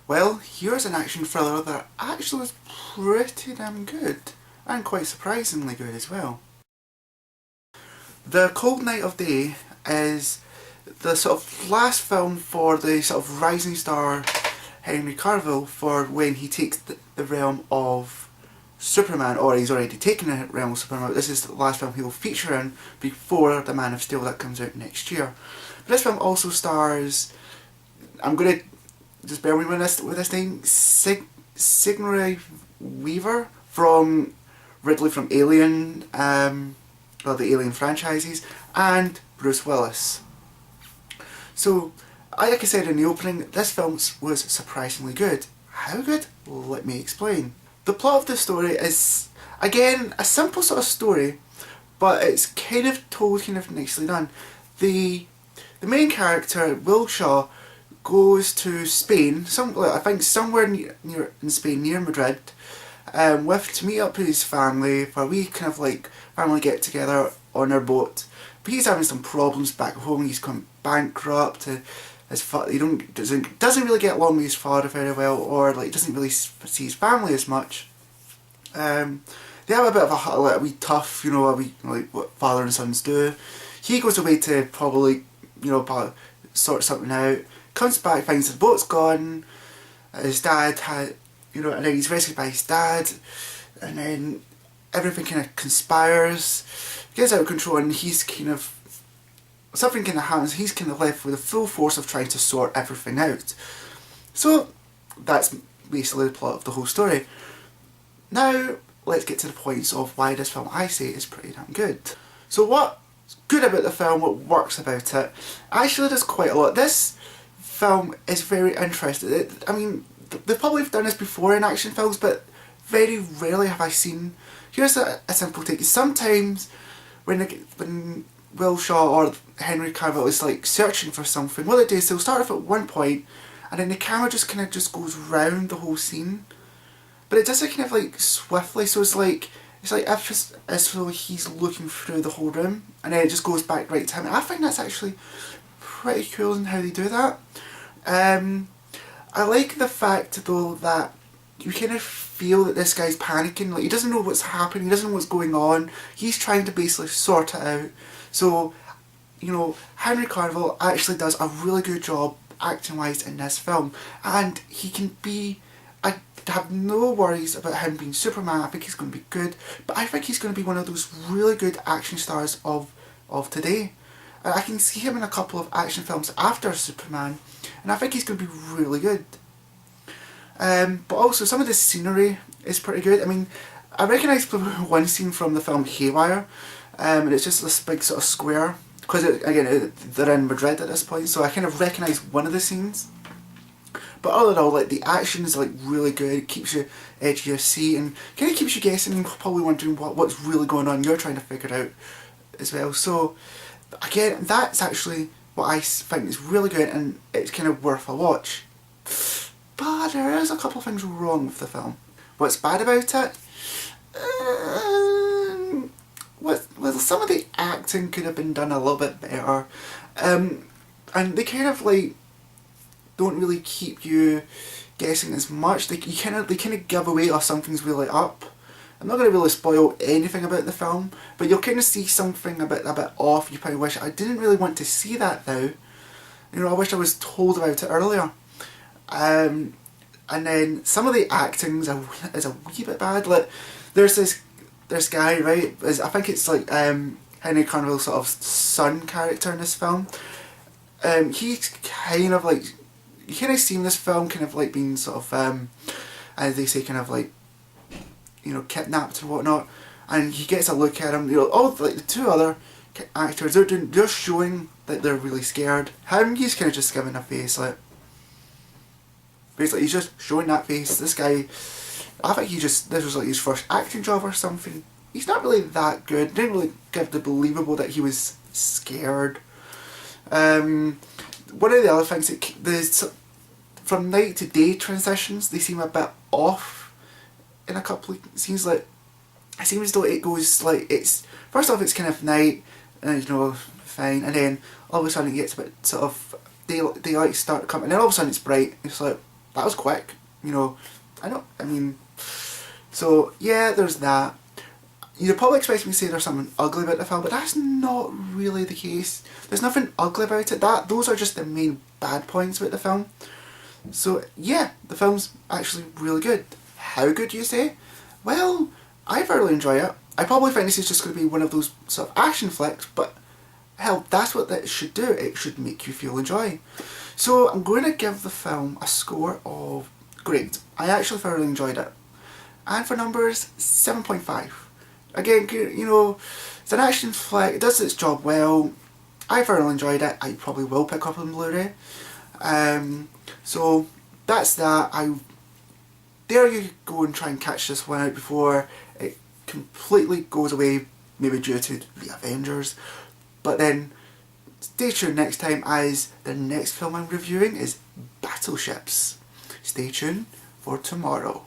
Well, here's an action thriller that actually was pretty damn good, and quite surprisingly good as well. The Cold Night of Day is the sort of last film for the sort of rising star Henry Cavill for when he takes the realm of Superman, or he's already taken the realm of Superman. This is the last film he will feature in before the Man of Steel that comes out next year. But this film also stars, I'm going to just bear with me with this name, Sigourney Weaver from Ridley from Alien, well, the Alien franchises, and Bruce Willis. So, like I said in the opening, this film was surprisingly good. How good? Let me explain. The plot of the story is, again, a simple sort of story, but it's kind of told kind of nicely done. The main character, Will Shaw, goes to Spain, I think somewhere near in Spain, near Madrid, to meet up with his family for a wee kind of like family get together on their boat. But he's having some problems back home. He's gone bankrupt. Doesn't really get along with his father very well, or like doesn't really see his family as much. They have a bit of a wee tough, a wee like what father and sons do. He goes away to probably sort something out. Comes back, finds the boat's gone. His dad and then he's rescued by his dad, and then everything kind of conspires, gets out of control, and he's kind of something kind of happens. He's kind of left with the full force of trying to sort everything out. So that's basically the plot of the whole story. Now let's get to the points of why this film I say is pretty damn good. So what's good about the film? What works about it? Actually, there's quite a lot. This film is very interesting. They've probably done this before in action films, but very rarely have I seen. Here's a simple take. Sometimes when Will Shaw or Henry Cavill is like searching for something, what they do is they'll start off at one point, and then the camera just kind of goes round the whole scene, but it does it kind of like swiftly. So it's like as though he's looking through the whole room, and then it just goes back right to him. And I think that's actually pretty cool in how they do that. I like the fact though that you kind of feel that this guy's panicking. Like, he doesn't know what's happening, he doesn't know what's going on. He's trying to basically sort it out. So, Henry Cavill actually does a really good job acting wise in this film, and I have no worries about him being Superman. I think he's going to be good, but I think he's going to be one of those really good action stars of today. I can see him in a couple of action films after Superman, and I think he's going to be really good. But also some of the scenery is pretty good. I recognise one scene from the film Haywire, and it's just this big sort of square, because they're in Madrid at this point, so I kind of recognise one of the scenes. But all in all, like, the action is like really good. It keeps you edge of your seat and kind of keeps you guessing and probably wondering what's really going on. You're trying to figure it out as well. So again, that's actually what I think is really good, and it's kind of worth a watch. But there is a couple of things wrong with the film. What's bad about it? Well, some of the acting could have been done a little bit better, and they kind of like don't really keep you guessing as much. They kind of give away or something's really up. I'm not going to really spoil anything about the film, but you'll kind of see something a bit off. You probably wish I didn't really want to see that now. I wish I was told about it earlier. And then some of the acting is a wee bit bad. Like, there's this guy, right? I think it's like Henry Cavill's sort of son character in this film. He's kind of like, you kind of see in this film kind of like being sort of as they say, kind of like, kidnapped or whatnot, and he gets a look at him. All like the two other actors, they're showing that they're really scared. He's kind of just giving a face, like, basically he's just showing that face. This guy, I think this was like his first acting job or something. He's not really that good. Didn't really give the believable that he was scared. One of the other things, from night to day transitions, they seem a bit off in a couple of scenes. Like, it seems as though it goes like, first off it's kind of night, and fine, and then all of a sudden it gets a bit sort of daylight start coming, and then all of a sudden it's bright. It's like, that was quick. You know, I mean, so yeah, there's that. You're probably expecting me to say there's something ugly about the film, but that's not really the case. There's nothing ugly about it. Those are just the main bad points about the film. So yeah, the film's actually really good. How good, you say? Well, I thoroughly enjoy it. I probably think this is just going to be one of those sort of action flicks, but hell, that's what it should do. It should make you feel joy. So I'm going to give the film a score of great. I actually thoroughly enjoyed it. And for numbers, 7.5. Again, you know, it's an action flick, it does its job well. I thoroughly enjoyed it. I probably will pick up on Blu-ray. So that's that. I dare you go and try and catch this one out before it completely goes away, maybe due to the Avengers. But then stay tuned next time, as the next film I'm reviewing is Battleships. Stay tuned for tomorrow.